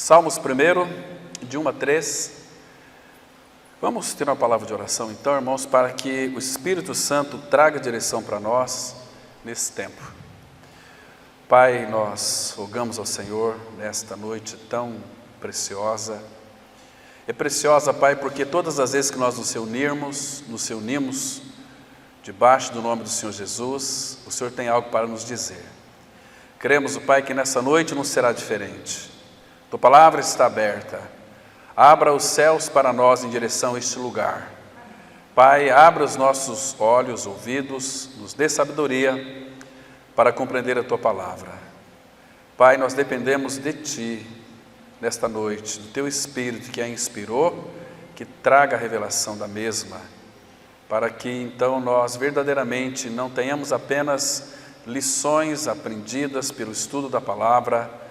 Salmos 1, de 1 a 3. Vamos ter uma palavra de oração então, irmãos, para que o Espírito Santo traga direção para nós nesse tempo. Pai, nós rogamos ao Senhor nesta noite tão preciosa. É preciosa, Pai, porque todas as vezes que nós nos reunimos debaixo do nome do Senhor Jesus, o Senhor tem algo para nos dizer. Cremos, Pai, que nessa noite não será diferente. Tua palavra está aberta. Abra os céus para nós em direção a este lugar. Pai, abra os nossos olhos, ouvidos, nos dê sabedoria para compreender a Tua palavra. Pai, nós dependemos de Ti nesta noite, do Teu Espírito que a inspirou, que traga a revelação da mesma, para que então nós verdadeiramente não tenhamos apenas lições aprendidas pelo estudo da palavra,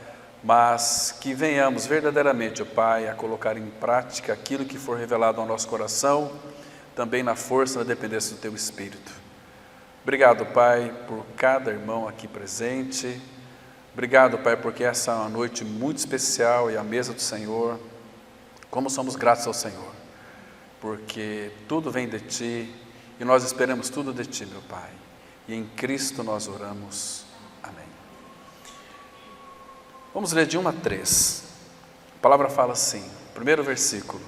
mas que venhamos verdadeiramente, ó Pai, a colocar em prática aquilo que for revelado ao nosso coração, também na força e na dependência do Teu Espírito. Obrigado, Pai, por cada irmão aqui presente. Obrigado, Pai, porque essa é uma noite muito especial e a mesa do Senhor. Como somos gratos ao Senhor, porque tudo vem de Ti e nós esperamos tudo de Ti, meu Pai. E em Cristo nós oramos. Amém. Vamos ler de 1 a 3. A palavra fala assim, primeiro versículo.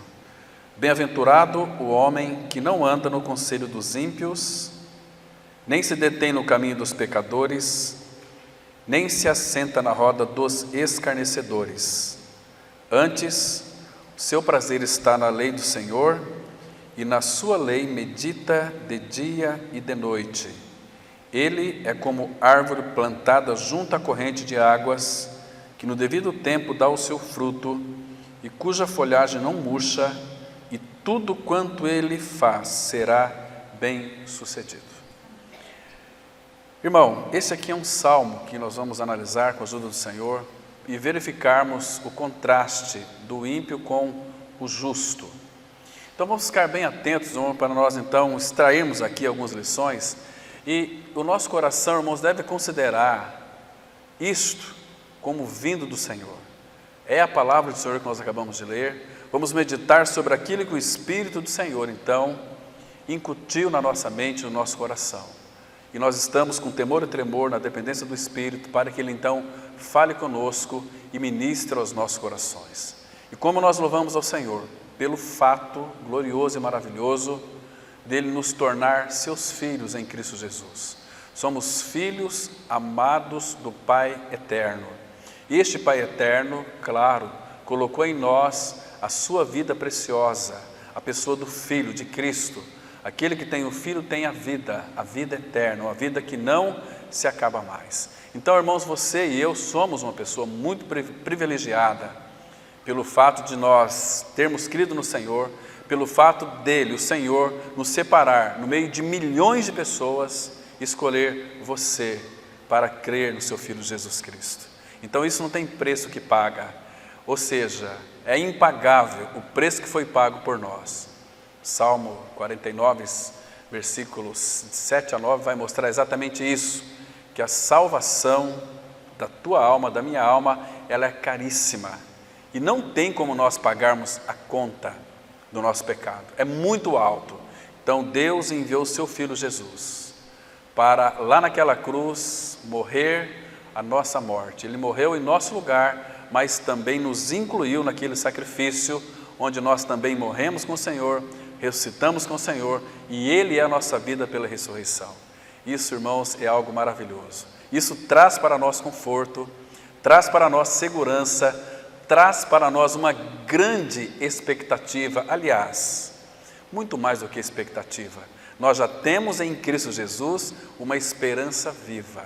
Bem-aventurado o homem que não anda no conselho dos ímpios, nem se detém no caminho dos pecadores, nem se assenta na roda dos escarnecedores. Antes, o seu prazer está na lei do Senhor, e na sua lei medita de dia e de noite. Ele é como árvore plantada junto à corrente de águas, que no devido tempo dá o seu fruto, e cuja folhagem não murcha, e tudo quanto ele faz será bem sucedido. Irmão, esse aqui é um salmo que nós vamos analisar com a ajuda do Senhor e verificarmos o contraste do ímpio com o justo. Então vamos ficar bem atentos, irmão, para nós então extrairmos aqui algumas lições, e o nosso coração, irmãos, deve considerar isto como vindo do Senhor. É a palavra do Senhor que nós acabamos de ler. Vamos meditar sobre aquilo que o Espírito do Senhor, então, incutiu na nossa mente, no nosso coração. E nós estamos com temor e tremor na dependência do Espírito, para que Ele, então, fale conosco e ministre aos nossos corações. E como nós louvamos ao Senhor, pelo fato glorioso e maravilhoso dele nos tornar seus filhos em Cristo Jesus. Somos filhos amados do Pai eterno. E este Pai eterno, claro, colocou em nós a sua vida preciosa, a pessoa do Filho, de Cristo. Aquele que tem o Filho tem a vida eterna, uma vida que não se acaba mais. Então, irmãos, você e eu somos uma pessoa muito privilegiada pelo fato de nós termos crido no Senhor, pelo fato dele, o Senhor, nos separar no meio de milhões de pessoas, escolher você para crer no seu Filho Jesus Cristo. Então isso não tem preço que paga, ou seja, é impagável o preço que foi pago por nós. Salmo 49, versículos 7 a 9 vai mostrar exatamente isso, que a salvação da tua alma, da minha alma, ela é caríssima e não tem como nós pagarmos a conta do nosso pecado, é muito alto. Então Deus enviou o seu Filho Jesus para lá naquela cruz morrer a nossa morte. Ele morreu em nosso lugar, mas também nos incluiu naquele sacrifício onde nós também morremos com o Senhor, ressuscitamos com o Senhor, e Ele é a nossa vida pela ressurreição. Isso, irmãos, é algo maravilhoso. Isso traz para nós conforto, traz para nós segurança, traz para nós uma grande expectativa. Aliás, muito mais do que expectativa, nós já temos em Cristo Jesus uma esperança viva.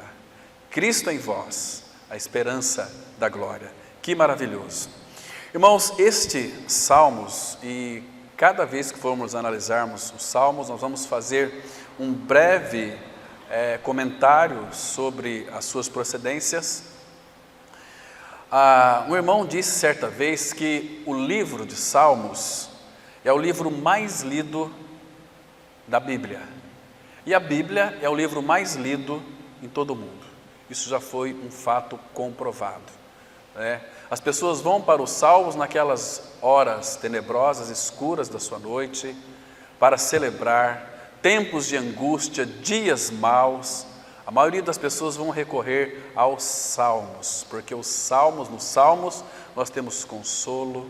Cristo em vós, a esperança da glória. Que maravilhoso. Irmãos, este Salmos, e cada vez que formos analisarmos os Salmos, nós vamos fazer um breve comentário sobre as suas procedências. Um irmão disse certa vez que o livro de Salmos é o livro mais lido da Bíblia. E a Bíblia é o livro mais lido em todo o mundo. Isso já foi um fato comprovado, né? As pessoas vão para os salmos naquelas horas tenebrosas, escuras da sua noite, para celebrar tempos de angústia, dias maus. A maioria das pessoas vão recorrer aos salmos, porque nos salmos nós temos consolo,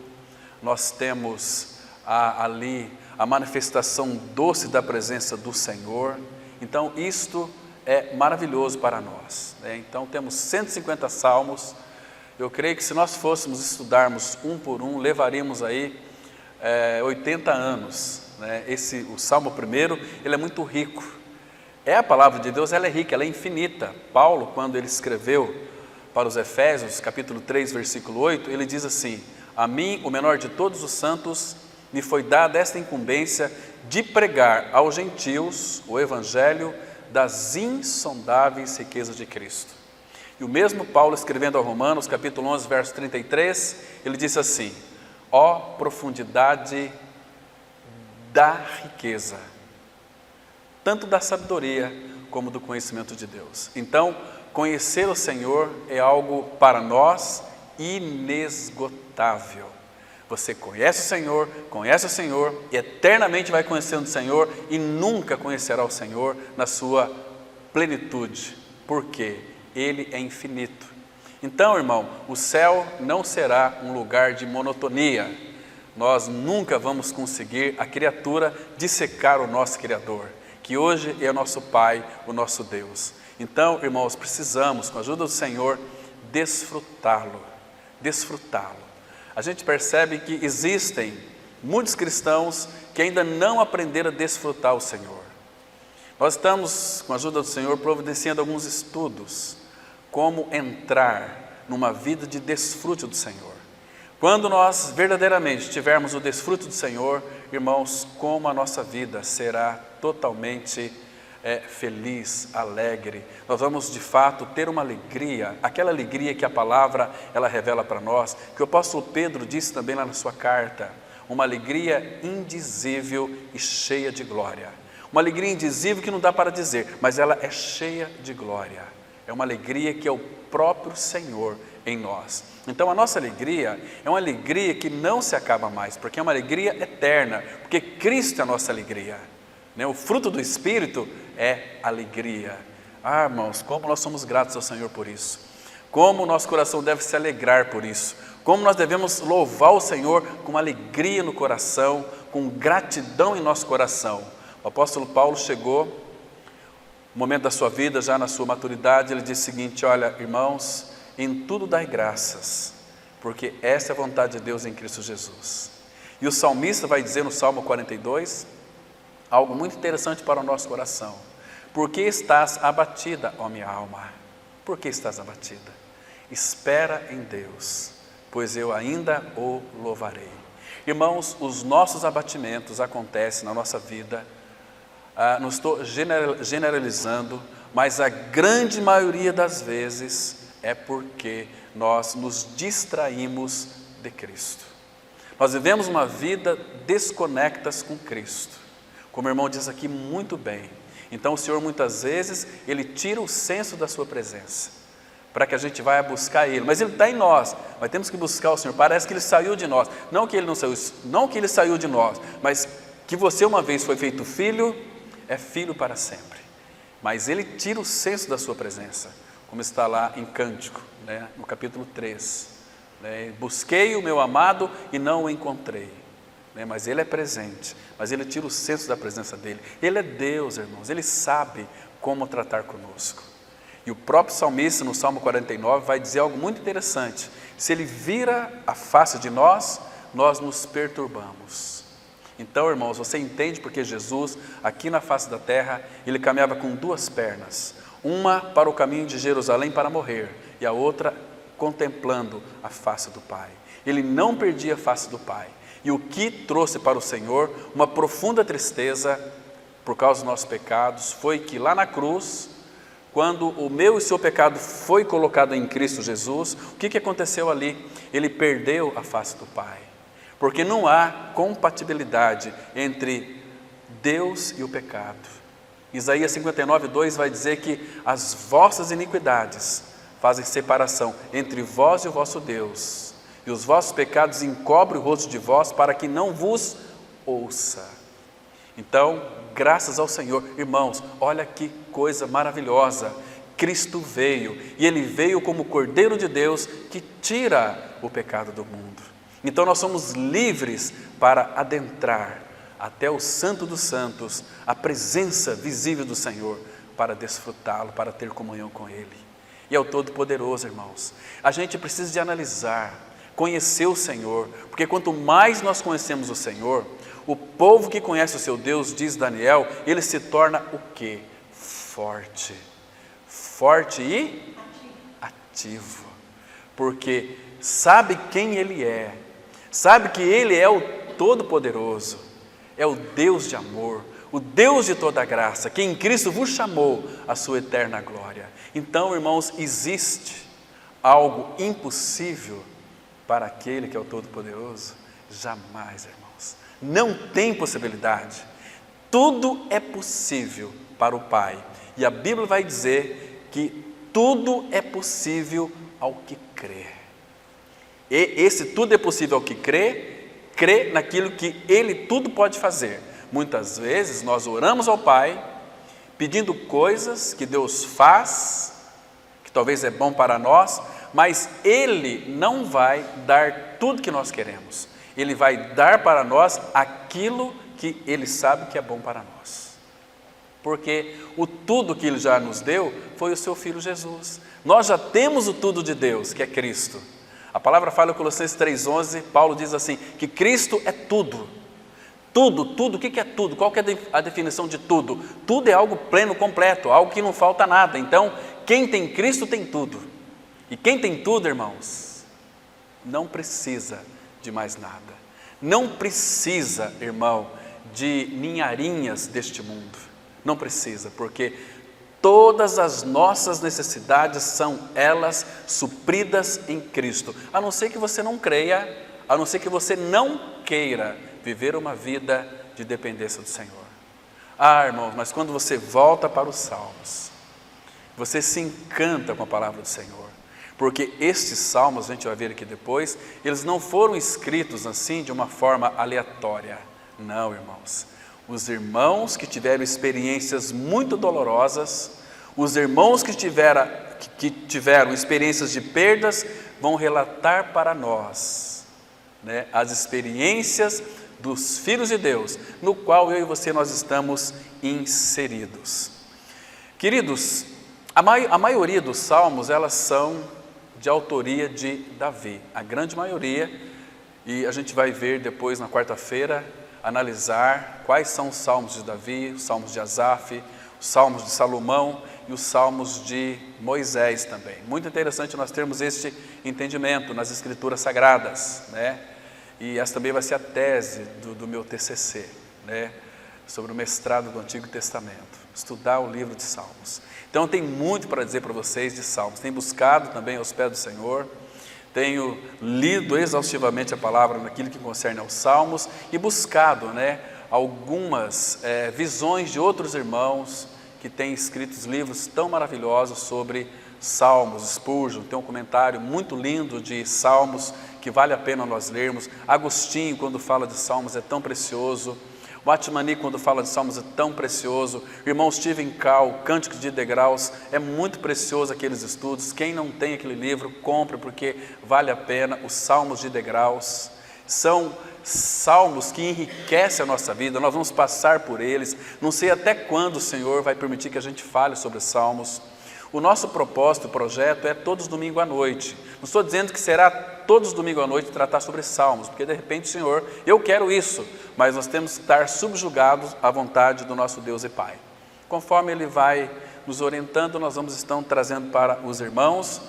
nós temos ali a manifestação doce da presença do Senhor. Então isto é maravilhoso para nós, né? Então temos 150 salmos. Eu creio que se nós fôssemos estudarmos um por um, levaríamos aí 80 anos, né? O Salmo 1, ele é muito rico. A palavra de Deus, ela é rica, ela é infinita. Paulo, quando ele escreveu para os Efésios, capítulo 3, versículo 8, ele diz assim: a mim, o menor de todos os santos, me foi dada esta incumbência de pregar aos gentios o evangelho das insondáveis riquezas de Cristo. E o mesmo Paulo, escrevendo aos Romanos, capítulo 11, verso 33, ele disse assim: ó profundidade da riqueza, tanto da sabedoria como do conhecimento de Deus. Então, conhecer o Senhor é algo para nós inesgotável. Você conhece o Senhor e eternamente vai conhecendo o Senhor e nunca conhecerá o Senhor na sua plenitude. Por quê? Ele é infinito. Então, irmão, o céu não será um lugar de monotonia. Nós nunca vamos conseguir a criatura dissecar o nosso Criador, que hoje é o nosso Pai, o nosso Deus. Então, irmãos, precisamos, com a ajuda do Senhor, desfrutá-lo. A gente percebe que existem muitos cristãos que ainda não aprenderam a desfrutar o Senhor. Nós estamos, com a ajuda do Senhor, providenciando alguns estudos, como entrar numa vida de desfrute do Senhor. Quando nós verdadeiramente tivermos o desfrute do Senhor, irmãos, como a nossa vida será totalmente feliz, alegre. Nós vamos de fato ter uma alegria, aquela alegria que a palavra ela revela para nós, que o apóstolo Pedro disse também lá na sua carta, uma alegria indizível e cheia de glória. Uma alegria indizível que não dá para dizer, mas ela é cheia de glória. É uma alegria que é o próprio Senhor em nós. Então a nossa alegria é uma alegria que não se acaba mais, porque é uma alegria eterna, porque Cristo é a nossa alegria, né? O fruto do Espírito é alegria. Irmãos, como nós somos gratos ao Senhor por isso, como o nosso coração deve se alegrar por isso, como nós devemos louvar o Senhor com alegria no coração, com gratidão em nosso coração. O apóstolo Paulo chegou, no momento da sua vida, já na sua maturidade, ele disse o seguinte: olha, irmãos, em tudo dai graças, porque essa é a vontade de Deus em Cristo Jesus. E o salmista vai dizer no Salmo 42, algo muito interessante para o nosso coração: por que estás abatida, ó minha alma? Por que estás abatida? Espera em Deus, pois eu ainda o louvarei. Irmãos, os nossos abatimentos acontecem na nossa vida, não estou generalizando, mas a grande maioria das vezes é porque nós nos distraímos de Cristo. Nós vivemos uma vida desconectas com Cristo, como o irmão diz aqui muito bem. Então o Senhor muitas vezes, Ele tira o senso da sua presença, para que a gente vá buscar Ele, mas Ele está em nós, mas temos que buscar o Senhor. Parece que Ele saiu de nós, não que Ele não saiu, não que Ele saiu de nós, mas que você uma vez foi feito filho, é filho para sempre, mas Ele tira o senso da sua presença, como está lá em Cântico, né, no capítulo 3, né, busquei o meu amado e não o encontrei, né, mas Ele é presente, mas Ele tira o senso da presença dEle. Ele é Deus, irmãos, Ele sabe como tratar conosco. E o próprio salmista no Salmo 49 vai dizer algo muito interessante: se Ele vira a face de nós, nós nos perturbamos. Então, irmãos, você entende porque Jesus, aqui na face da terra, Ele caminhava com duas pernas, uma para o caminho de Jerusalém para morrer, e a outra contemplando a face do Pai. Ele não perdia a face do Pai, e o que trouxe para o Senhor uma profunda tristeza por causa dos nossos pecados, foi que lá na cruz, quando o meu e o seu pecado foi colocado em Cristo Jesus, o que aconteceu ali? Ele perdeu a face do Pai, porque não há compatibilidade entre Deus e o pecado. Isaías 59:2 vai dizer que as vossas iniquidades fazem separação entre vós e o vosso Deus, e os vossos pecados encobrem o rosto de vós, para que não vos ouça. Então, graças ao Senhor, irmãos, olha que coisa maravilhosa, Cristo veio, e Ele veio como Cordeiro de Deus, que tira o pecado do mundo. Então nós somos livres para adentrar até o Santo dos Santos, a presença visível do Senhor, para desfrutá-lo, para ter comunhão com Ele. E é o Todo-Poderoso, irmãos. A gente precisa de analisar, conhecer o Senhor, porque quanto mais nós conhecemos o Senhor, o povo que conhece o seu Deus, diz Daniel, ele se torna o quê? Forte. Forte e ativo. Porque sabe quem Ele é, sabe que Ele é o Todo-Poderoso, é o Deus de amor, o Deus de toda graça, que em Cristo vos chamou a sua eterna glória. Então, irmãos, existe algo impossível para aquele que é o Todo-Poderoso? Jamais, irmãos, não tem possibilidade. Tudo é possível para o Pai, e a Bíblia vai dizer que tudo é possível ao que crê. E esse tudo é possível ao que crê naquilo que Ele tudo pode fazer. Muitas vezes nós oramos ao Pai, pedindo coisas que Deus faz, que talvez é bom para nós, mas Ele não vai dar tudo que nós queremos. Ele vai dar para nós aquilo que Ele sabe que é bom para nós. Porque o tudo que Ele já nos deu foi o Seu Filho Jesus. Nós já temos o tudo de Deus, que é Cristo. A palavra fala em Colossenses 3,11, Paulo diz assim, que Cristo é tudo. Tudo, o que é tudo? Qual que é a definição de tudo? Tudo é algo pleno, completo, algo que não falta nada. Então, quem tem Cristo tem tudo. E quem tem tudo, irmãos, não precisa de mais nada. Não precisa, irmão, de ninharinhas deste mundo. Não precisa, porque todas as nossas necessidades são elas supridas em Cristo. A não ser que você não creia, a não ser que você não queira viver uma vida de dependência do Senhor. Ah, irmãos, mas quando você volta para os Salmos, você se encanta com a palavra do Senhor. Porque estes salmos, a gente vai ver aqui depois, eles não foram escritos assim de uma forma aleatória. Não, irmãos. Os irmãos que tiveram experiências muito dolorosas, os irmãos que tiveram experiências de perdas, vão relatar para nós, né, as experiências dos filhos de Deus, no qual eu e você nós estamos inseridos. Queridos, a maioria dos salmos, elas são de autoria de Davi, a grande maioria, e a gente vai ver depois na quarta-feira, analisar quais são os salmos de Davi, os salmos de Asaf, os salmos de Salomão e os salmos de Moisés também. Muito interessante nós termos este entendimento nas escrituras sagradas, né? E essa também vai ser a tese do meu TCC, né? Sobre o mestrado do Antigo Testamento, estudar o livro de Salmos. Então tem muito para dizer para vocês de Salmos, tenho buscado também aos pés do Senhor, tenho lido exaustivamente a palavra naquilo que concerne aos Salmos e buscado, né, algumas visões de outros irmãos que têm escrito livros tão maravilhosos sobre Salmos. Spurgeon tem um comentário muito lindo de Salmos que vale a pena nós lermos. Agostinho, quando fala de Salmos, é tão precioso. Watmani, quando fala de Salmos, é tão precioso. O irmão Stephen Call, Cânticos de Degraus, é muito precioso aqueles estudos. Quem não tem aquele livro, compre, porque vale a pena. Os Salmos de Degraus são salmos que enriquecem a nossa vida, nós vamos passar por eles. Não sei até quando o Senhor vai permitir que a gente fale sobre salmos. O nosso propósito, o projeto é todos domingo à noite. Não estou dizendo que será todos domingo à noite tratar sobre salmos, porque de repente, Senhor, eu quero isso, mas nós temos que estar subjugados à vontade do nosso Deus e Pai. Conforme Ele vai nos orientando, nós vamos então trazendo para os irmãos,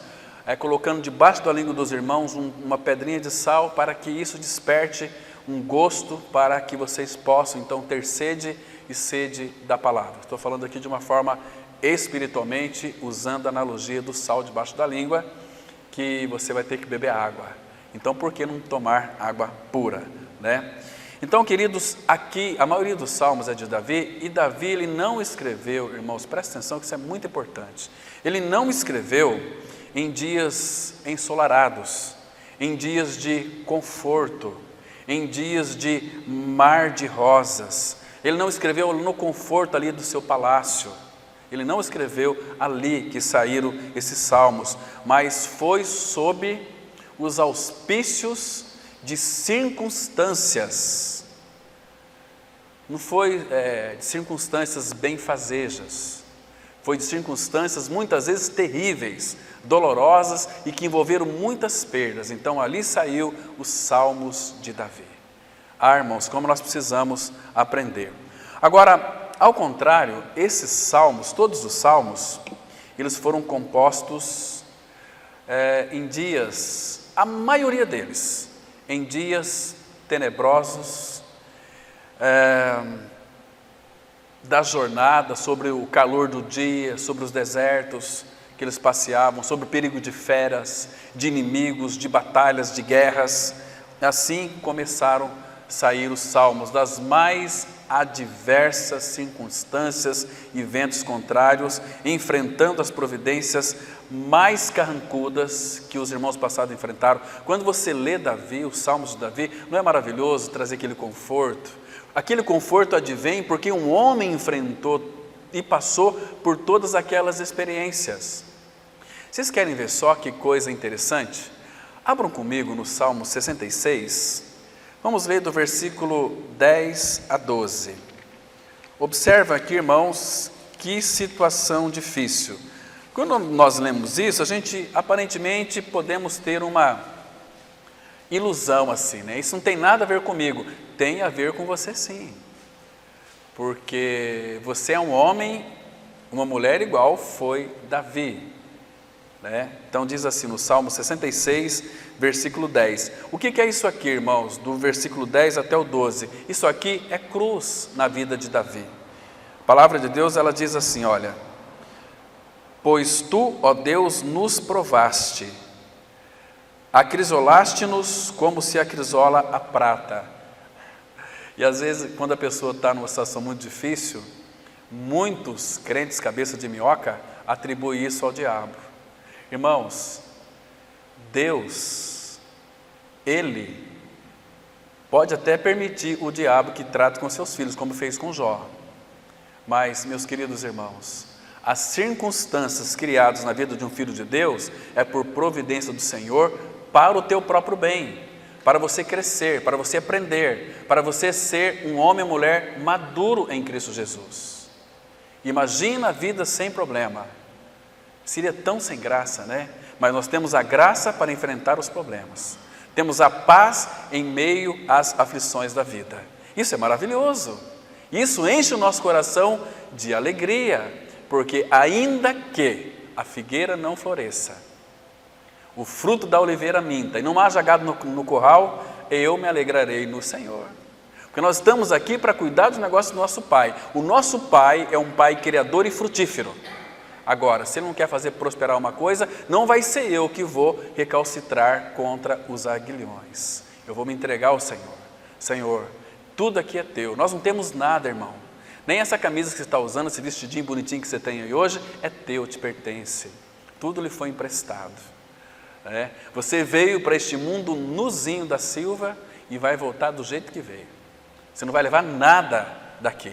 colocando debaixo da língua dos irmãos uma pedrinha de sal, para que isso desperte um gosto, para que vocês possam então ter sede e sede da palavra. Estou falando aqui de uma forma espiritualmente, usando a analogia do sal debaixo da língua, que você vai ter que beber água. Então, por que não tomar água pura, né? Então, queridos, aqui a maioria dos salmos é de Davi, e Davi ele não escreveu, irmãos, presta atenção que isso é muito importante, ele não escreveu em dias ensolarados, em dias de conforto, em dias de mar de rosas. Ele não escreveu no conforto ali do seu palácio. Ele não escreveu ali que saíram esses salmos, mas foi sob os auspícios de circunstâncias. Não foi de circunstâncias benfazejas. Foi de circunstâncias muitas vezes terríveis, dolorosas e que envolveram muitas perdas. Então ali saiu os salmos de Davi. Irmãos, como nós precisamos aprender. Agora, ao contrário, esses salmos, todos os salmos, eles foram compostos em dias, a maioria deles, em dias tenebrosos, da jornada, sobre o calor do dia, sobre os desertos que eles passeavam, sobre o perigo de feras, de inimigos, de batalhas, de guerras. Assim começaram a sair os salmos das mais adversas circunstâncias e ventos contrários, enfrentando as providências mais carrancudas que os irmãos passados enfrentaram. Quando você lê Davi, os salmos de Davi, não é maravilhoso trazer aquele conforto? Aquele conforto advém porque um homem enfrentou e passou por todas aquelas experiências. Vocês querem ver só que coisa interessante? Abram comigo no Salmo 66, vamos ler do versículo 10 a 12. Observa aqui, irmãos, que situação difícil. Quando nós lemos isso, a gente aparentemente podemos ter uma ilusão assim, né? Isso não tem nada a ver comigo. Tem a ver com você sim, porque você é um homem, uma mulher igual foi Davi, né? Então diz assim no Salmo 66, versículo 10. O que é isso aqui, irmãos? Do versículo 10 até o 12. Isso aqui é cruz na vida de Davi. A palavra de Deus, ela diz assim, olha: pois tu, ó Deus, nos provaste, acrisolaste-nos como se acrisola a prata. E às vezes, quando a pessoa está numa situação muito difícil, muitos crentes cabeça de minhoca atribuem isso ao diabo. Irmãos, Deus, Ele pode até permitir o diabo que trate com seus filhos, como fez com Jó. Mas, meus queridos irmãos, as circunstâncias criadas na vida de um filho de Deus é por providência do Senhor para o teu próprio bem, para você crescer, para você aprender, para você ser um homem ou mulher maduro em Cristo Jesus. Imagina a vida sem problema. Seria tão sem graça, né? Mas nós temos a graça para enfrentar os problemas. Temos a paz em meio às aflições da vida. Isso é maravilhoso. Isso enche o nosso coração de alegria, porque ainda que a figueira não floresça, o fruto da oliveira minta, e não haja gado no curral, eu me alegrarei no Senhor. Porque nós estamos aqui para cuidar dos negócios do nosso Pai. O nosso Pai é um Pai criador e frutífero. Agora, se Ele não quer fazer prosperar uma coisa, não vai ser eu que vou recalcitrar contra os aguilhões. Eu vou me entregar ao Senhor. Senhor, tudo aqui é teu. Nós não temos nada, irmão. Nem essa camisa que você está usando, esse vestidinho bonitinho que você tem aí hoje, é teu, te pertence. Tudo lhe foi emprestado. Você veio para este mundo nuzinho da Silva e vai voltar do jeito que veio. Você não vai levar nada daqui.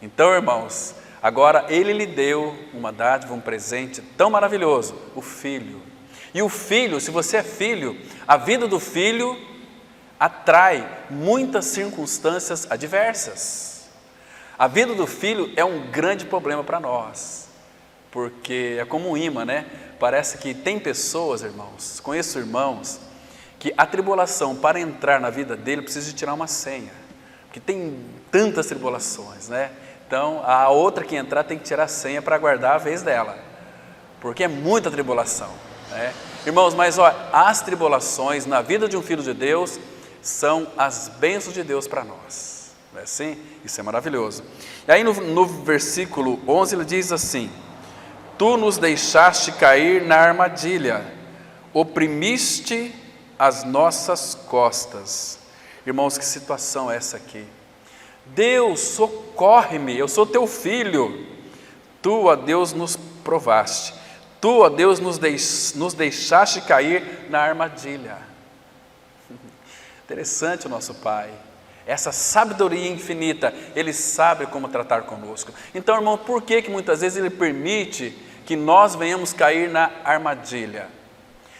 Então, irmãos, agora Ele lhe deu uma dádiva, um presente tão maravilhoso, o Filho. E o Filho, se você é filho, a vida do filho atrai muitas circunstâncias adversas. A vida do filho é um grande problema para nós, porque é como um imã, né? Parece que tem pessoas, irmãos, conheço irmãos, que a tribulação para entrar na vida dele precisa de tirar uma senha, porque tem tantas tribulações, né? Então, a outra que entrar tem que tirar a senha para guardar a vez dela, porque é muita tribulação, né? Irmãos, mas olha, as tribulações na vida de um filho de Deus são as bênçãos de Deus para nós, não é assim? Isso é maravilhoso. E aí no versículo 11 ele diz assim: tu nos deixaste cair na armadilha, oprimiste as nossas costas. Irmãos, que situação é essa aqui? Deus, socorre-me, eu sou teu filho. Tu, ó Deus, nos provaste. Tu, ó Deus, nos deixaste cair na armadilha. Interessante o nosso Pai. Essa sabedoria infinita, Ele sabe como tratar conosco. Então, irmão, por que muitas vezes Ele permite que nós venhamos cair na armadilha?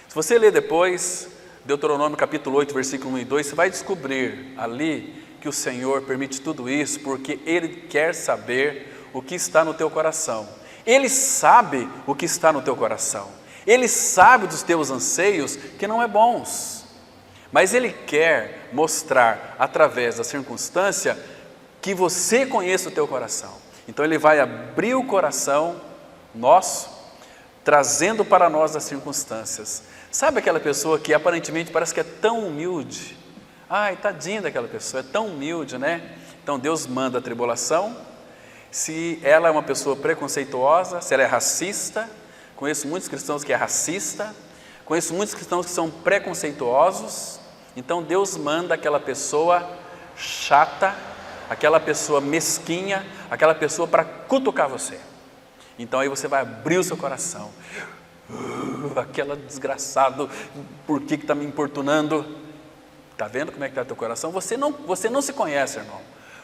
Se você ler depois, Deuteronômio capítulo 8, versículo 1 e 2, você vai descobrir ali que o Senhor permite tudo isso porque Ele quer saber o que está no teu coração. Ele sabe o que está no teu coração. Ele sabe dos teus anseios que não é bons. Mas Ele quer mostrar, através da circunstância, que você conheça o teu coração. Então Ele vai abrir o coração nosso, trazendo para nós as circunstâncias. Sabe aquela pessoa que aparentemente parece que é tão humilde? Ai, tadinha daquela pessoa, é tão humilde, né? Então Deus manda a tribulação. Se ela é uma pessoa preconceituosa, se ela é racista, conheço muitos cristãos que é racista, conheço muitos cristãos que são preconceituosos. Então Deus manda aquela pessoa chata, aquela pessoa mesquinha, aquela pessoa para cutucar você. Então aí você vai abrir o seu coração. Aquela desgraçado, por que está me importunando? Está vendo como é que está o teu coração? Você não se conhece, irmão.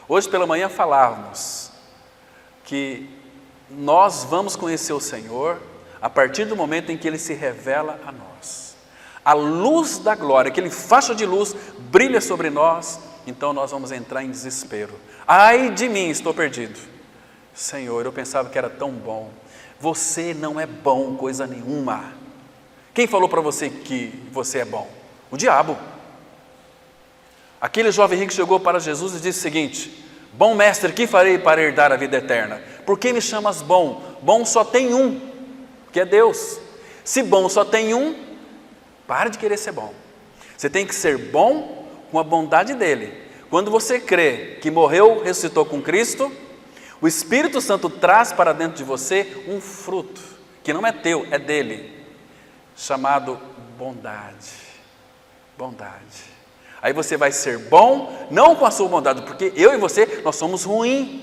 Hoje pela manhã falávamos que nós vamos conhecer o Senhor a partir do momento em que Ele se revela a nós. A luz da glória, aquele faixa de luz brilha sobre nós, então nós vamos entrar em desespero. Ai de mim, estou perdido. Senhor, eu pensava que era tão bom. Você não é bom coisa nenhuma. Quem falou para você que você é bom? O diabo. Aquele jovem rico chegou para Jesus e disse o seguinte: bom mestre, que farei para herdar a vida eterna? Por que me chamas bom? Bom só tem um, que é Deus. Se bom só tem um, para de querer ser bom. Você tem que ser bom com a bondade dEle. Quando você crê que morreu, ressuscitou com Cristo, o Espírito Santo traz para dentro de você um fruto, que não é teu, é dEle, chamado bondade. Bondade. Aí você vai ser bom, não com a sua bondade, porque eu e você, nós somos ruins.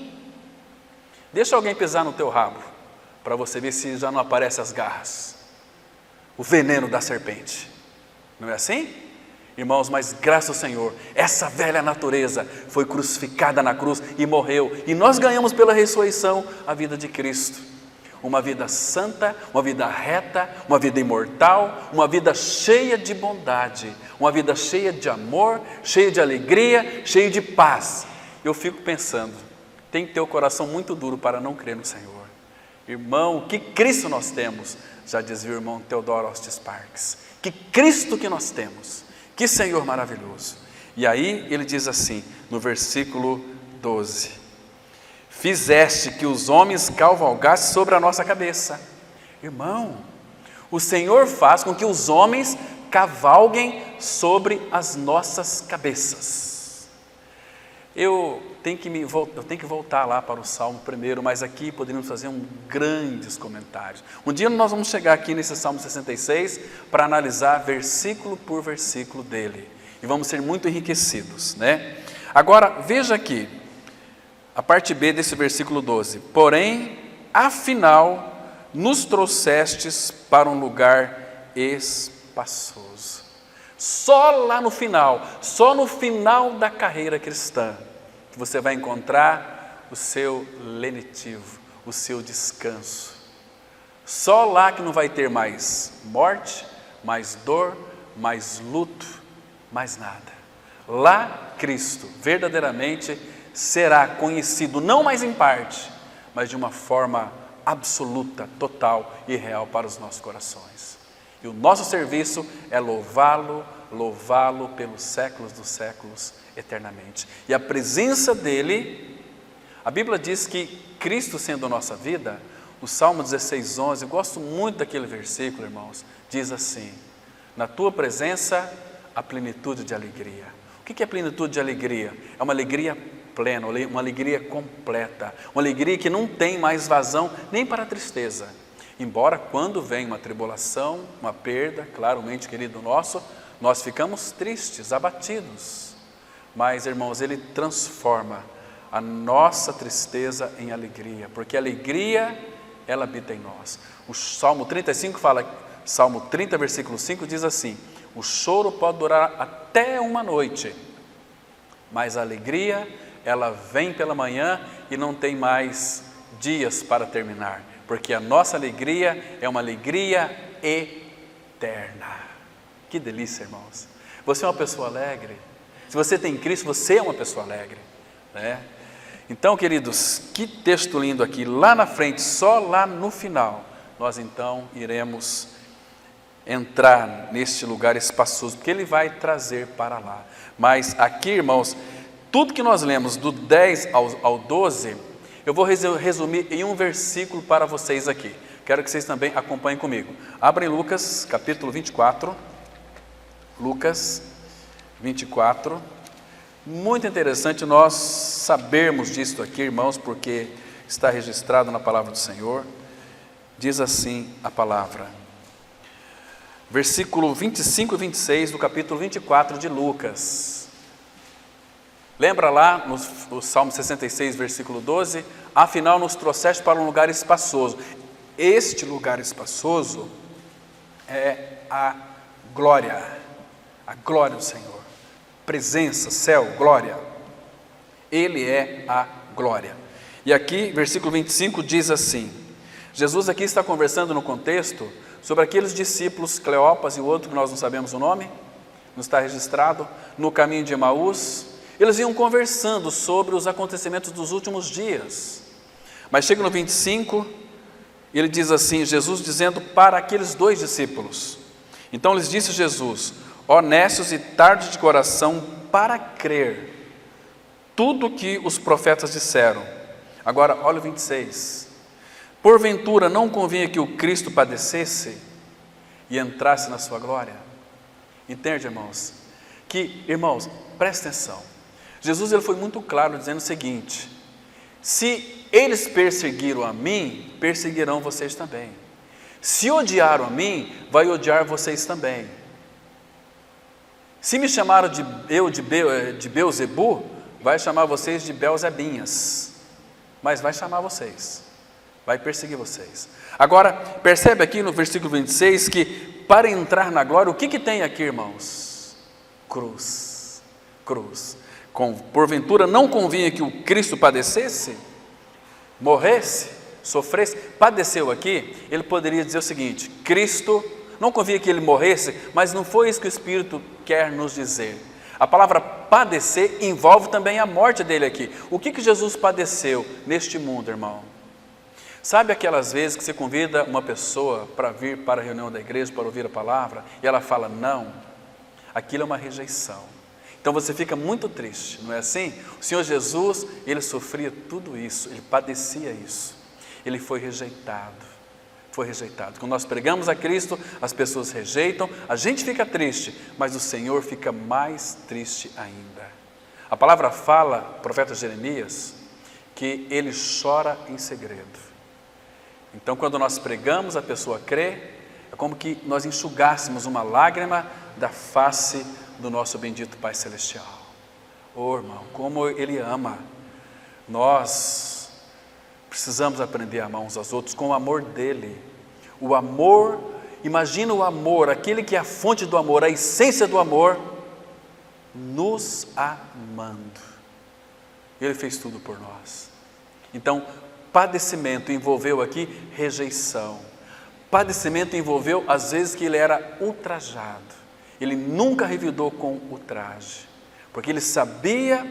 Deixa alguém pisar no teu rabo, para você ver se já não aparecem as garras, o veneno da serpente. Não é assim? Irmãos, mas graças ao Senhor, essa velha natureza foi crucificada na cruz e morreu. E nós ganhamos pela ressurreição a vida de Cristo. Uma vida santa, uma vida reta, uma vida imortal, uma vida cheia de bondade, uma vida cheia de amor, cheia de alegria, cheia de paz. Eu fico pensando, tem que ter o coração muito duro para não crer no Senhor. Irmão, que Cristo nós temos, já dizia o irmão Theodore Ostis Parks. Que Cristo que nós temos, que Senhor maravilhoso. E aí ele diz assim, no versículo 12: fizeste que os homens cavalgassem sobre a nossa cabeça. Irmão, o Senhor faz com que os homens cavalguem sobre as nossas cabeças. Eu tenho que voltar lá para o Salmo primeiro, mas aqui poderíamos fazer grandes comentários. Um dia nós vamos chegar aqui nesse Salmo 66 para analisar versículo por versículo dele. E vamos ser muito enriquecidos, né? Agora, veja aqui, a parte B desse versículo 12. Porém, afinal, nos trouxestes para um lugar espaçoso. Só lá no final, só no final da carreira cristã, que você vai encontrar o seu lenitivo, o seu descanso. Só lá que não vai ter mais morte, mais dor, mais luto, mais nada. Lá Cristo verdadeiramente será conhecido, não mais em parte, mas de uma forma absoluta, total e real para os nossos corações. E o nosso serviço é louvá-lo pelos séculos dos séculos, eternamente. E a presença dele, a Bíblia diz que Cristo sendo a nossa vida, o Salmo 16:11, eu gosto muito daquele versículo, irmãos, diz assim: na tua presença a plenitude de alegria. O que é plenitude de alegria? É uma alegria plena, uma alegria completa, uma alegria que não tem mais vazão nem para a tristeza. Embora quando vem uma tribulação, uma perda, claramente, querido nosso, nós ficamos tristes, abatidos. Mas, irmãos, Ele transforma a nossa tristeza em alegria, porque a alegria, ela habita em nós. O Salmo 35 fala, Salmo 30, versículo 5 diz assim: O choro pode durar até uma noite, mas a alegria, ela vem pela manhã e não tem mais dias para terminar, porque a nossa alegria é uma alegria eterna. Que delícia, irmãos. Você é uma pessoa alegre? Se você tem Cristo, você é uma pessoa alegre, né? Então, queridos, que texto lindo aqui. Lá na frente, só lá no final, nós então iremos entrar neste lugar espaçoso, porque Ele vai trazer para lá. Mas aqui, irmãos, tudo que nós lemos do 10 ao 12, eu vou resumir em um versículo para vocês aqui. Quero que vocês também acompanhem comigo. Abrem Lucas, capítulo 24. Lucas 24. Muito interessante nós sabermos disso aqui, irmãos, porque está registrado na palavra do Senhor. Diz assim a palavra. Versículo 25 e 26 do capítulo 24 de Lucas. Lembra lá no Salmo 66, versículo 12? Afinal nos trouxeste para um lugar espaçoso. Este lugar espaçoso é a glória do Senhor. Presença, céu, glória. Ele é a glória. E aqui, versículo 25 diz assim, Jesus aqui está conversando no contexto sobre aqueles discípulos, Cleopas e o outro que nós não sabemos o nome, não está registrado, no caminho de Emaús. Eles iam conversando sobre os acontecimentos dos últimos dias. Mas chega no 25, ele diz assim, Jesus dizendo para aqueles dois discípulos. Então lhes disse Jesus, honestos e tardos de coração para crer tudo o que os profetas disseram. Agora, olha o 26. Porventura não convinha que o Cristo padecesse e entrasse na sua glória? Entende, irmãos? Irmãos, presta atenção. Jesus ele foi muito claro dizendo o seguinte, se eles perseguiram a mim, perseguirão vocês também. Se odiaram a mim, vai odiar vocês também. Se me chamaram de Beelzebu, vai chamar vocês de Beelzebinhas. Mas vai chamar vocês, vai perseguir vocês. Agora, percebe aqui no versículo 26 que para entrar na glória, o que tem aqui, irmãos? Cruz. Porventura não convinha que o Cristo padecesse, morresse, sofresse, padeceu aqui, ele poderia dizer o seguinte, Cristo, não convinha que ele morresse, mas não foi isso que o Espírito quer nos dizer. A palavra padecer envolve também a morte dele aqui. O que Jesus padeceu neste mundo, irmão? Sabe aquelas vezes que você convida uma pessoa para vir para a reunião da igreja, para ouvir a palavra, e ela fala não? Aquilo é uma rejeição. Então você fica muito triste, não é assim? O Senhor Jesus, ele sofria tudo isso, ele padecia isso. Ele foi rejeitado. Quando nós pregamos a Cristo, as pessoas rejeitam, a gente fica triste, mas o Senhor fica mais triste ainda. A palavra fala, o profeta Jeremias, que ele chora em segredo. Então, quando nós pregamos, a pessoa crê, é como que nós enxugássemos uma lágrima da face do nosso bendito Pai Celestial. Oh, irmão, como Ele ama. Nós precisamos aprender a amar uns aos outros com o amor dEle. O amor, imagina o amor, aquele que é a fonte do amor, a essência do amor, nos amando. Ele fez tudo por nós. Então, padecimento envolveu aqui rejeição. Padecimento envolveu, às vezes, que ele era ultrajado. Ele nunca revidou com ultraje, porque ele sabia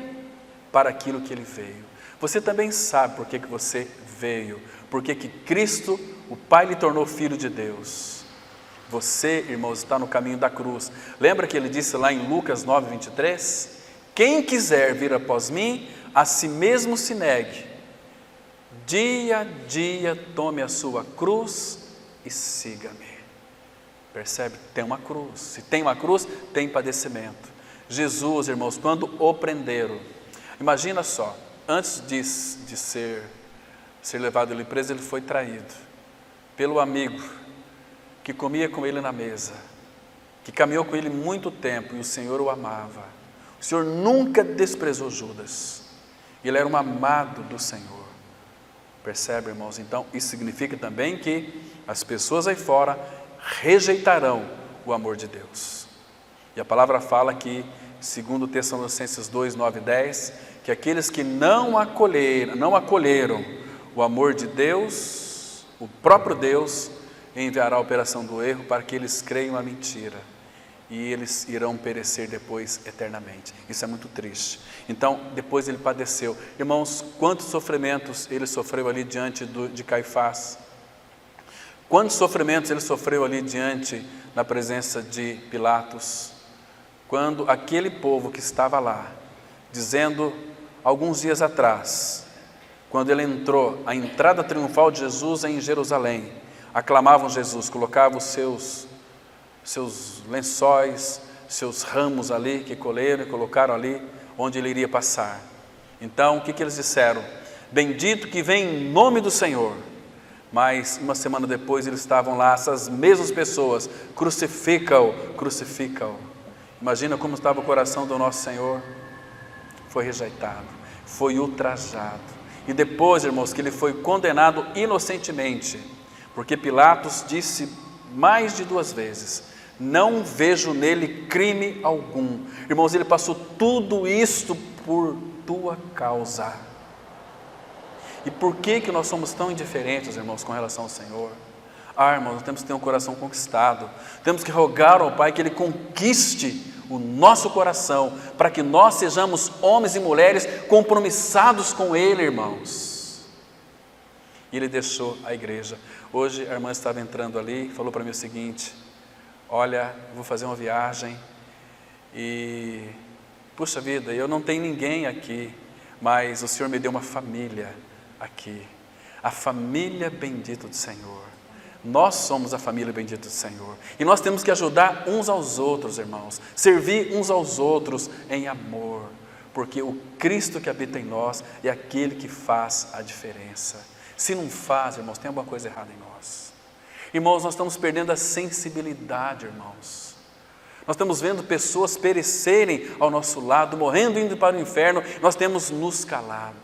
para aquilo que ele veio. Você também sabe por que você veio, porque que Cristo, o Pai, lhe tornou filho de Deus. Você, irmãos, está no caminho da cruz. Lembra que ele disse lá em Lucas 9, 23? Quem quiser vir após mim, a si mesmo se negue. Dia a dia tome a sua cruz e siga-me. Percebe? Tem uma cruz. Se tem uma cruz, tem padecimento. Jesus, irmãos, quando o prenderam, imagina só, antes de ser levado ele preso, ele foi traído pelo amigo que comia com ele na mesa, que caminhou com ele muito tempo, e o Senhor o amava. O Senhor nunca desprezou Judas. Ele era um amado do Senhor. Percebe, irmãos? Então, isso significa também que as pessoas aí fora rejeitarão o amor de Deus. E a palavra fala que, segundo Tessalonicenses 2, 9 e 10, que aqueles que não acolheram o amor de Deus, o próprio Deus, enviará a operação do erro para que eles creiam a mentira. E eles irão perecer depois eternamente. Isso é muito triste. Então, depois ele padeceu. Irmãos, quantos sofrimentos ele sofreu ali diante de Caifás? Quantos sofrimentos ele sofreu ali diante, na presença de Pilatos? Quando aquele povo que estava lá, dizendo, alguns dias atrás, quando ele entrou, a entrada triunfal de Jesus em Jerusalém, aclamavam Jesus, colocavam os seus lençóis, seus ramos ali, que colheram e colocaram ali, onde ele iria passar. Então, o que eles disseram? Bendito que vem em nome do Senhor. Mas, uma semana depois, eles estavam lá, essas mesmas pessoas, crucifica-o, crucifica-o. Imagina como estava o coração do nosso Senhor. Foi rejeitado, foi ultrajado. E depois, irmãos, que ele foi condenado inocentemente, porque Pilatos disse mais de 2 vezes, não vejo nele crime algum. Irmãos, ele passou tudo isto por tua causa. E por que nós somos tão indiferentes, irmãos, com relação ao Senhor? Irmãos, nós temos que ter um coração conquistado. Temos que rogar ao Pai que Ele conquiste o nosso coração, para que nós sejamos homens e mulheres compromissados com Ele, irmãos. E Ele deixou a igreja. Hoje a irmã estava entrando ali e falou para mim o seguinte: olha, eu vou fazer uma viagem e, puxa vida, eu não tenho ninguém aqui, mas o Senhor me deu uma família aqui, a família bendita do Senhor. Nós somos a família bendita do Senhor, e nós temos que ajudar uns aos outros, irmãos, servir uns aos outros em amor, porque o Cristo que habita em nós é aquele que faz a diferença. Se não faz, irmãos, tem alguma coisa errada em nós. Irmãos, nós estamos perdendo a sensibilidade, irmãos. Nós estamos vendo pessoas perecerem ao nosso lado, morrendo, indo para o inferno. Nós temos nos calado.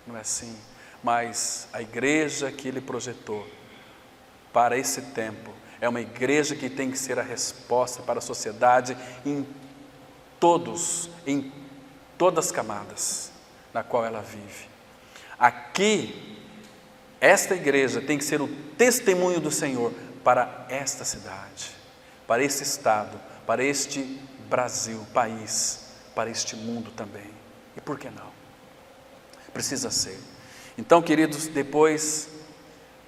Não é assim? Mas a igreja que Ele projetou para esse tempo é uma igreja que tem que ser a resposta para a sociedade em todas as camadas na qual ela vive. Aqui, esta igreja tem que ser o testemunho do Senhor para esta cidade, para este estado, para este Brasil, país, para este mundo também. E por que não? Precisa ser. Então, queridos, depois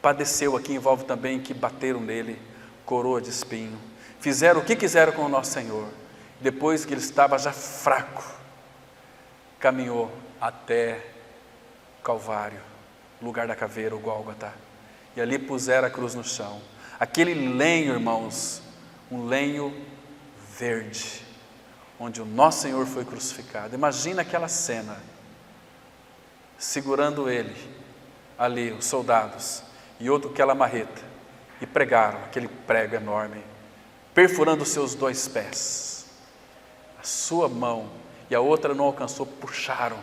padeceu, aqui envolve também que bateram nele, coroa de espinho, fizeram o que quiseram com o nosso Senhor. Depois que ele estava já fraco, caminhou até Calvário, lugar da caveira, o Gólgota, e ali puseram a cruz no chão. Aquele lenho, irmãos, um lenho verde, onde o nosso Senhor foi crucificado. Imagina aquela cena, segurando ele, ali, os soldados, e outro com aquela marreta, e pregaram aquele prego enorme, perfurando os seus 2 pés. A sua mão e a outra não alcançou, puxaram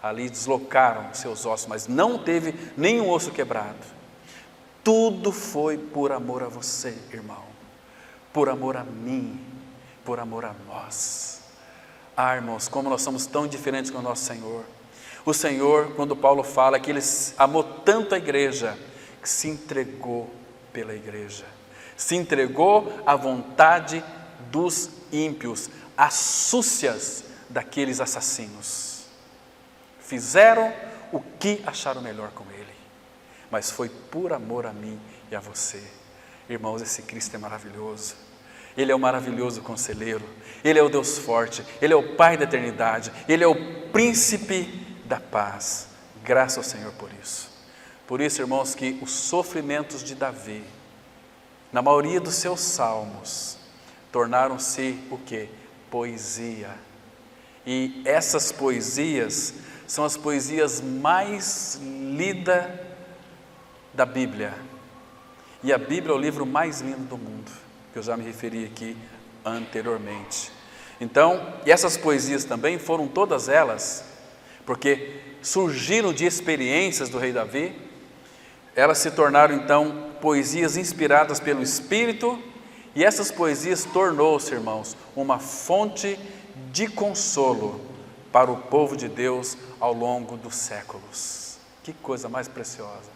ali, deslocaram seus ossos, mas não teve nenhum osso quebrado. Tudo foi por amor a você, irmão, por amor a mim, por amor a nós. Irmãos, como nós somos tão diferentes com o nosso Senhor. O Senhor, quando Paulo fala que Ele amou tanto a igreja, que se entregou pela igreja, se entregou à vontade dos ímpios, às súcias daqueles assassinos. Fizeram o que acharam melhor com Ele, mas foi por amor a mim e a você. Irmãos, esse Cristo é maravilhoso. Ele é o maravilhoso conselheiro, Ele é o Deus forte, Ele é o Pai da eternidade, Ele é o príncipe da paz. Graças ao Senhor por isso. Por isso, irmãos, que os sofrimentos de Davi, na maioria dos seus salmos, tornaram-se o quê? Poesia. E essas poesias são as poesias mais lidas da Bíblia. E a Bíblia é o livro mais lindo do mundo, que eu já me referi aqui anteriormente. Então, e essas poesias também foram todas elas, porque surgiram de experiências do rei Davi, elas se tornaram então poesias inspiradas pelo Espírito, E essas poesias tornou-se, irmãos, uma fonte de consolo para o povo de Deus ao longo dos séculos. Que coisa mais preciosa,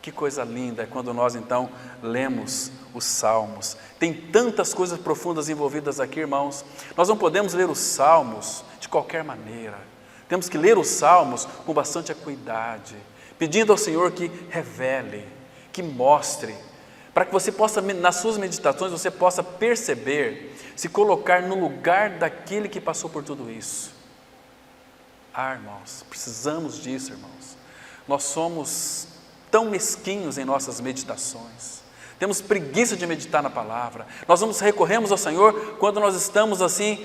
que coisa linda é quando nós então lemos os Salmos. Tem tantas coisas profundas envolvidas aqui, irmãos. Nós não podemos ler os Salmos de qualquer maneira. Temos que ler os Salmos com bastante acuidade, pedindo ao Senhor que revele, que mostre, para que você possa, nas suas meditações, você possa perceber, se colocar no lugar daquele que passou por tudo isso. Irmãos, precisamos disso, irmãos. Nós somos tão mesquinhos em nossas meditações, temos preguiça de meditar na palavra. Nós recorremos ao Senhor quando nós estamos assim,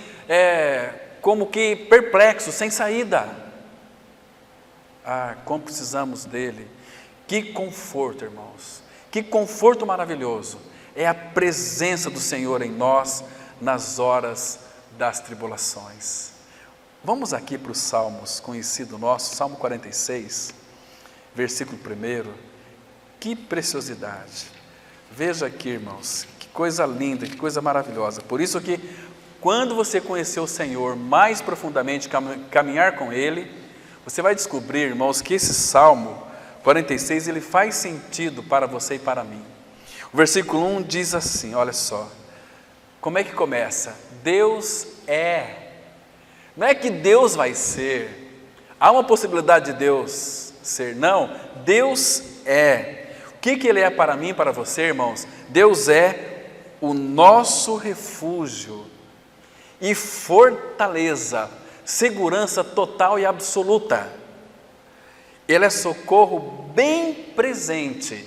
como que perplexos, sem saída. Como precisamos dele. Que conforto, irmãos, que conforto maravilhoso é a presença do Senhor em nós nas horas das tribulações. Vamos aqui para os Salmos, conhecido nosso, Salmo 46, versículo 1. Que preciosidade! Veja aqui, irmãos, que coisa linda, que coisa maravilhosa. Por isso que, quando você conhecer o Senhor mais profundamente, caminhar com Ele, você vai descobrir, irmãos, que esse Salmo 46, ele faz sentido para você e para mim. O versículo 1 diz assim, olha só, como é que começa? Deus é. Não é que Deus vai ser, há uma possibilidade de Deus ser, não, Deus é. O que Ele é para mim e para você, irmãos? Deus é o nosso refúgio e fortaleza, segurança total e absoluta. Ele é socorro bem presente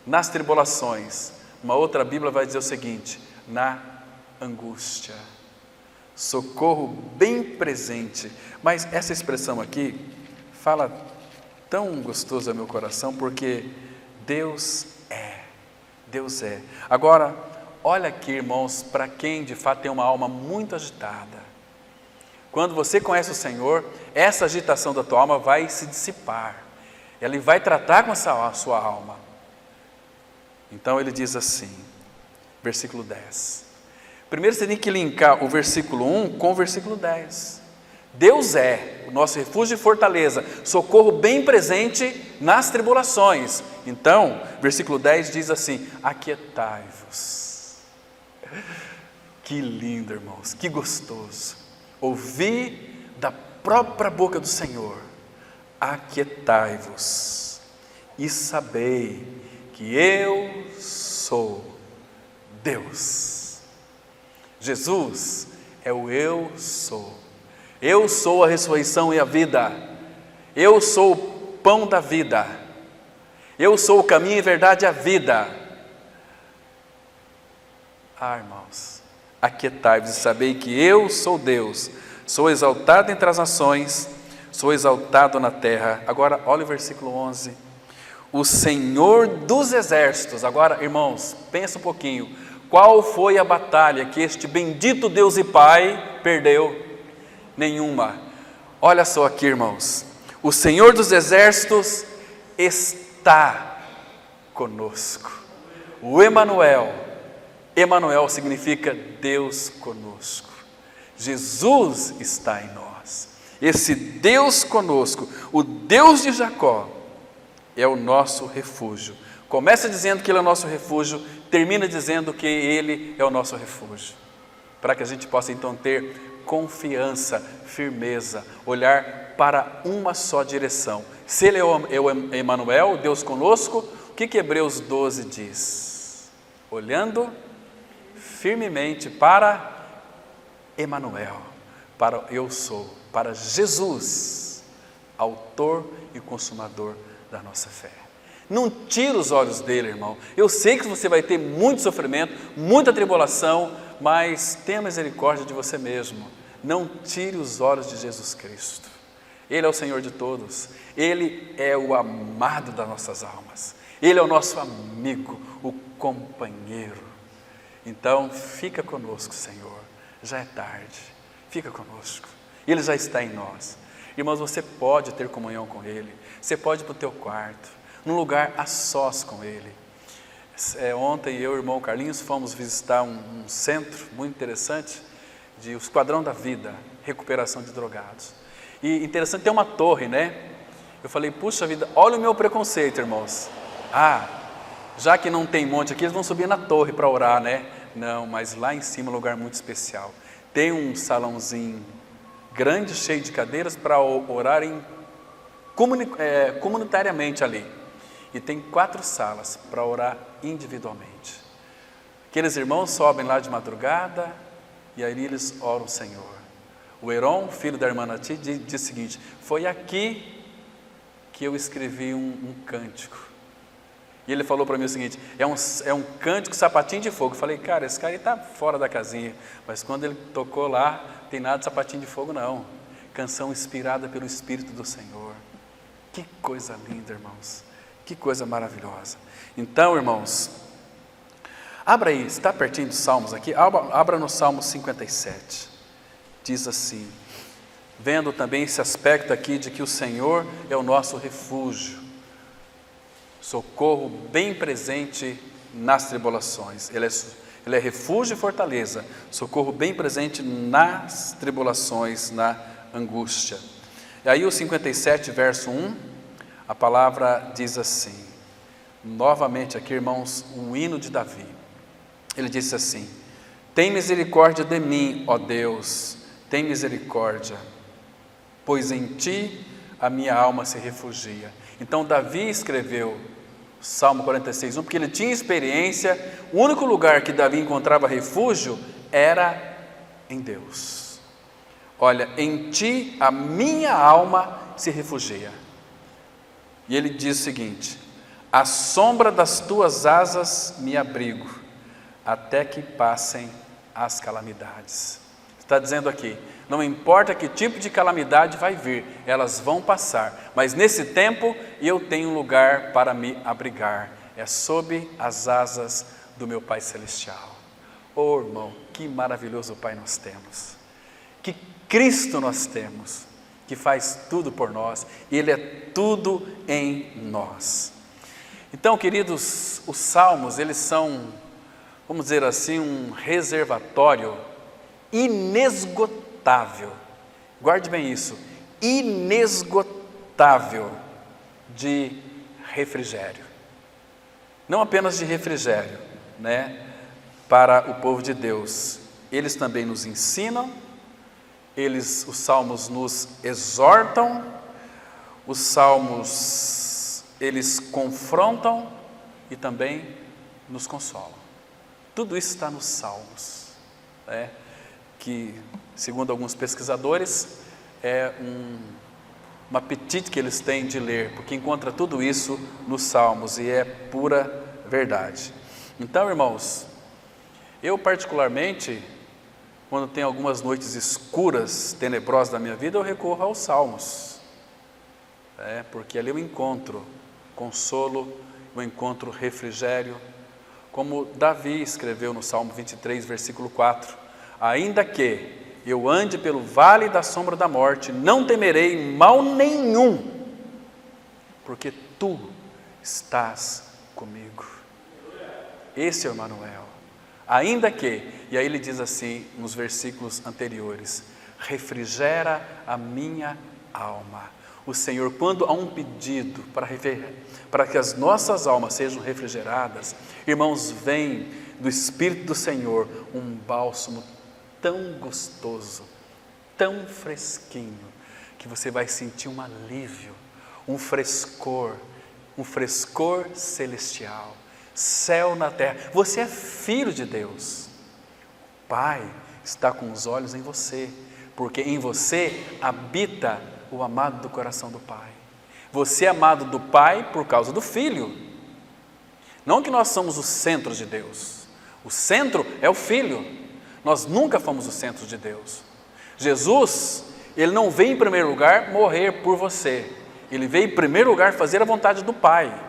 nas tribulações. Uma outra Bíblia vai dizer o seguinte, na angústia. Socorro bem presente. Mas essa expressão aqui fala tão gostoso ao meu coração, porque Deus é. Deus é. Agora, olha aqui, irmãos, para quem de fato tem uma alma muito agitada. Quando você conhece o Senhor, essa agitação da tua alma vai se dissipar. Ele vai tratar com a sua alma. Então ele diz assim, versículo 10. Primeiro você tem que linkar o versículo 1 com o versículo 10. Deus é o nosso refúgio e fortaleza, socorro bem presente nas tribulações. Então, versículo 10 diz assim, aquietai-vos. Que lindo, irmãos, que gostoso. Ouvi da própria boca do Senhor, aquietai-vos e sabei que eu sou Deus. Jesus é o eu sou. Eu sou a ressurreição e a vida. Eu sou o pão da vida. Eu sou o caminho e verdade e a vida. Irmãos, aquietai-vos e sabei que eu sou Deus. Sou exaltado entre as nações, sou exaltado na terra. Agora, olha o versículo 11. O Senhor dos exércitos. Agora, irmãos, pensa um pouquinho. Qual foi a batalha que este bendito Deus e Pai perdeu? Nenhuma. Olha só aqui, irmãos. O Senhor dos exércitos está conosco. O Emanuel. Emanuel significa Deus conosco. Jesus está em nós. Esse Deus conosco, o Deus de Jacó, é o nosso refúgio. Começa dizendo que Ele é o nosso refúgio, termina dizendo que Ele é o nosso refúgio. Para que a gente possa então ter confiança, firmeza, olhar para uma só direção. Se Ele é o Emanuel, Deus conosco, o que Hebreus 12 diz? Olhando firmemente para Emanuel, para eu sou, para Jesus, autor e consumador da nossa fé. Não tira os olhos dele, irmão. Eu sei que você vai ter muito sofrimento, muita tribulação, mas tenha misericórdia de você mesmo. Não tire os olhos de Jesus Cristo. Ele é o Senhor de todos. Ele é o amado das nossas almas. Ele é o nosso amigo, o companheiro. Então, fica conosco, Senhor. Já é tarde. Fica conosco. Ele já está em nós. Irmãos, você pode ter comunhão com Ele. Você pode ir para o teu quarto, num lugar a sós com Ele. Ontem eu e o irmão Carlinhos fomos visitar um centro muito interessante, de o Esquadrão da Vida, recuperação de drogados. E interessante, tem uma torre, né? Eu falei, puxa vida, olha o meu preconceito, irmãos. Já que não tem monte aqui, eles vão subir na torre para orar, né? Não, mas lá em cima é um lugar muito especial. Tem um salãozinho grande, cheio de cadeiras para orarem comunitariamente ali. E tem 4 salas para orar individualmente. Aqueles irmãos sobem lá de madrugada e aí eles oram o Senhor. O Heron, filho da irmã Nati, diz o seguinte: foi aqui que eu escrevi um cântico. E ele falou para mim o seguinte: é um cântico sapatinho de fogo. Eu falei, cara, esse cara está fora da casinha. Mas quando ele tocou lá, tem nada de sapatinho de fogo não. Canção inspirada pelo Espírito do Senhor. Que coisa linda, irmãos. Que coisa maravilhosa. Então, irmãos, abra aí, está pertinho dos Salmos aqui, abra no Salmo 57. Diz assim, vendo também esse aspecto aqui de que o Senhor é o nosso refúgio, socorro bem presente nas tribulações. Ele é refúgio e fortaleza, socorro bem presente nas tribulações, na angústia. E aí o 57, verso 1, a palavra diz assim, novamente aqui, irmãos, um hino de Davi. Ele disse assim: tem misericórdia de mim, ó Deus, tem misericórdia, pois em ti a minha alma se refugia. Então Davi escreveu Salmo 46:1, porque ele tinha experiência, o único lugar que Davi encontrava refúgio era em Deus. Olha, em ti a minha alma se refugia. E ele diz o seguinte: à sombra das tuas asas me abrigo, até que passem as calamidades. Está dizendo aqui, não importa que tipo de calamidade vai vir, elas vão passar, mas nesse tempo eu tenho um lugar para me abrigar, é sob as asas do meu Pai Celestial. Oh irmão, que maravilhoso Pai nós temos, que Cristo nós temos, que faz tudo por nós, e Ele é tudo em nós. Então, queridos, os Salmos, eles são, vamos dizer assim, um reservatório inesgotável, guarde bem isso, inesgotável de refrigério, não apenas de refrigério, né, para o povo de Deus. Eles também nos ensinam, os salmos nos exortam, os salmos, eles confrontam e também nos consolam. Tudo isso está nos salmos, né? Que, segundo alguns pesquisadores, é um apetite que eles têm de ler, porque encontra tudo isso nos salmos e é pura verdade. Então, irmãos, eu particularmente, quando tem algumas noites escuras, tenebrosas da minha vida, eu recorro aos salmos, porque ali eu encontro consolo, eu encontro refrigério, como Davi escreveu no Salmo 23, versículo 4, ainda que eu ande pelo vale da sombra da morte, não temerei mal nenhum, porque tu estás comigo. Esse é o Emanuel. Ainda que, e aí ele diz assim nos versículos anteriores, refrigera a minha alma. O Senhor, quando há um pedido para que as nossas almas sejam refrigeradas, irmãos, vem do Espírito do Senhor um bálsamo tão gostoso, tão fresquinho, que você vai sentir um alívio, um frescor celestial. Céu na terra, você é filho de Deus, o Pai está com os olhos em você, porque em você habita o amado do coração do Pai. Você é amado do Pai por causa do Filho, não que nós somos o centro de Deus, o centro é o Filho, nós nunca fomos o centro de Deus. Jesus, Ele não veio em primeiro lugar morrer por você, Ele veio em primeiro lugar fazer a vontade do Pai.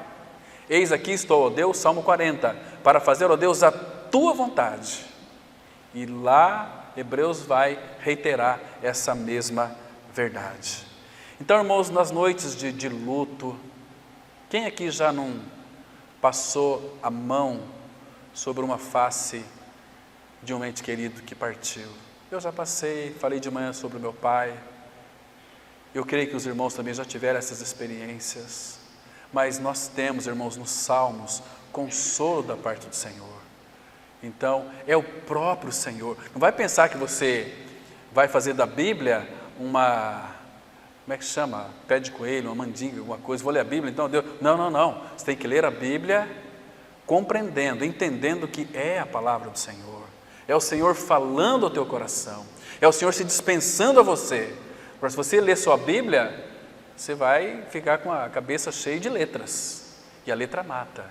Eis aqui estou, ó Deus, Salmo 40, para fazer, ó Deus, a tua vontade. E lá, Hebreus vai reiterar essa mesma verdade. Então, irmãos, nas noites de luto, quem aqui já não passou a mão sobre uma face de um ente querido que partiu. Eu já passei, falei de manhã sobre o meu pai. Eu creio que os irmãos também já tiveram essas experiências. Mas nós temos, irmãos, nos Salmos, consolo da parte do Senhor. Então, é o próprio Senhor. Não vai pensar que você vai fazer da Bíblia uma, como é que chama? Pé de coelho, uma mandinga, alguma coisa. Vou ler a Bíblia, então Deus... Não. Você tem que ler a Bíblia compreendendo, entendendo que é a palavra do Senhor. É o Senhor falando ao teu coração. É o Senhor se dispensando a você. Porque se você ler só a Bíblia, você vai ficar com a cabeça cheia de letras. E a letra mata.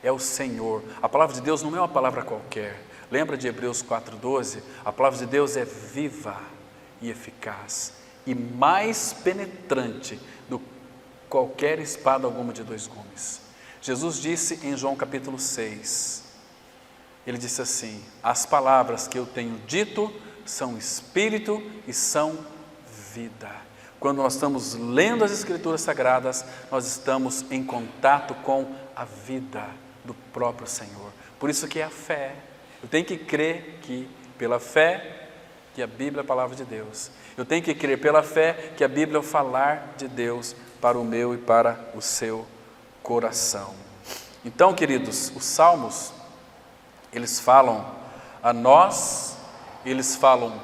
É o Senhor. A palavra de Deus não é uma palavra qualquer. Lembra de Hebreus 4:12? A palavra de Deus é viva e eficaz e mais penetrante do que qualquer espada alguma de 2 gumes. Jesus disse em João capítulo 6, ele disse assim: as palavras que eu tenho dito são espírito e são vida. Quando nós estamos lendo as Escrituras Sagradas, nós estamos em contato com a vida do próprio Senhor. Por isso que é a fé. Eu tenho que crer que, pela fé, que a Bíblia é a palavra de Deus. Eu tenho que crer pela fé que a Bíblia é o falar de Deus para o meu e para o seu coração. Então, queridos, os Salmos, eles falam a nós, eles falam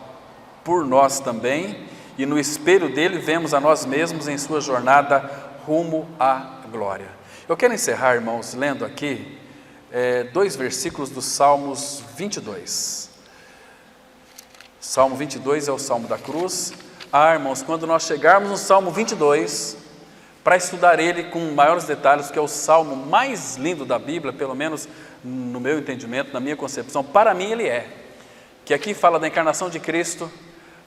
por nós também, e no espelho dele vemos a nós mesmos em sua jornada rumo à glória. Eu quero encerrar, irmãos, lendo aqui 2 versículos do Salmos 22. Salmo 22 é o Salmo da cruz. Irmãos, quando nós chegarmos no Salmo 22, para estudar ele com maiores detalhes, que é o Salmo mais lindo da Bíblia, pelo menos no meu entendimento, na minha concepção, para mim ele é. Que aqui fala da encarnação de Cristo,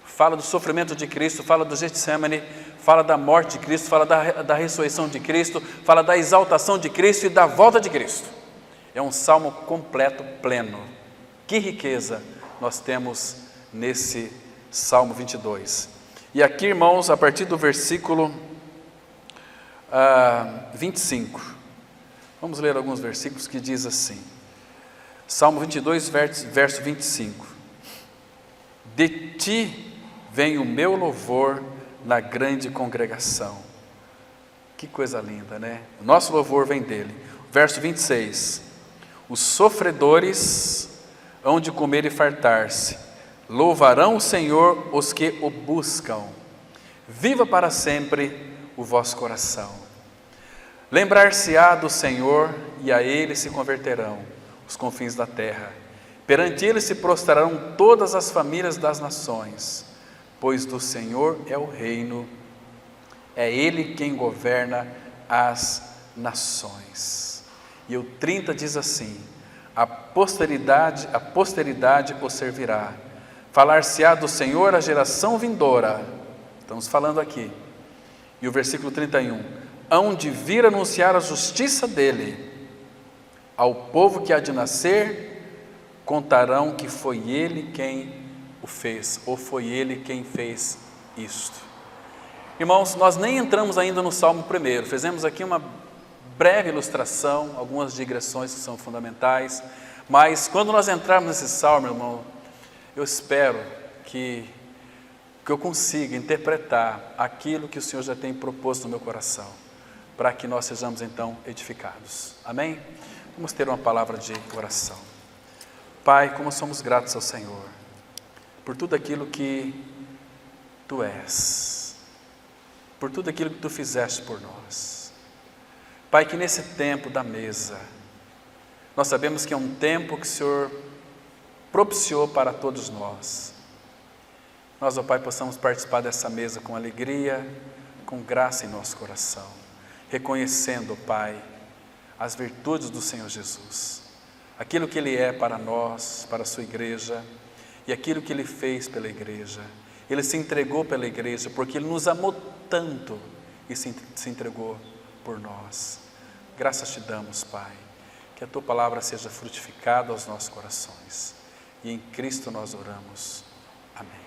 fala do sofrimento de Cristo, fala do Getsemane, fala da morte de Cristo, fala da ressurreição de Cristo, fala da exaltação de Cristo e da volta de Cristo. É um salmo completo, pleno. Que riqueza nós temos nesse Salmo 22. E aqui, irmãos, a partir do versículo 25, vamos ler alguns versículos que diz assim, Salmo 22, verso 25: de ti vem o meu louvor na grande congregação. Que coisa linda, né? O nosso louvor vem dele. Verso 26: os sofredores hão de comer e fartar-se, louvarão o Senhor os que o buscam. Viva para sempre o vosso coração. Lembrar-se-á do Senhor, e a ele se converterão os confins da terra. Perante ele se prostrarão todas as famílias das nações, pois do Senhor é o reino, é ele quem governa as nações. E o 30 diz assim: a posteridade o servirá, falar-se-á do Senhor a geração vindoura. Estamos falando aqui. E o versículo 31: hão de vir anunciar a justiça dele, ao povo que há de nascer, contarão que foi ele quem o fez, ou foi ele quem fez isto. Irmãos, nós nem entramos ainda no Salmo 1, fizemos aqui uma breve ilustração, algumas digressões que são fundamentais, mas quando nós entrarmos nesse Salmo, irmão, eu espero que eu consiga interpretar aquilo que o Senhor já tem proposto no meu coração, para que nós sejamos então edificados. Amém? Vamos ter uma palavra de oração. Pai, como somos gratos ao Senhor, por tudo aquilo que Tu és, por tudo aquilo que Tu fizeste por nós. Pai, que nesse tempo da mesa, nós sabemos que é um tempo que o Senhor propiciou para todos nós. Nós, ó Pai, possamos participar dessa mesa com alegria, com graça em nosso coração, reconhecendo, ó Pai, as virtudes do Senhor Jesus, aquilo que Ele é para nós, para a sua igreja, e aquilo que Ele fez pela igreja. Ele se entregou pela igreja, porque Ele nos amou tanto e se entregou por nós. Graças te damos, Pai, que a Tua palavra seja frutificada aos nossos corações, e em Cristo nós oramos. Amém.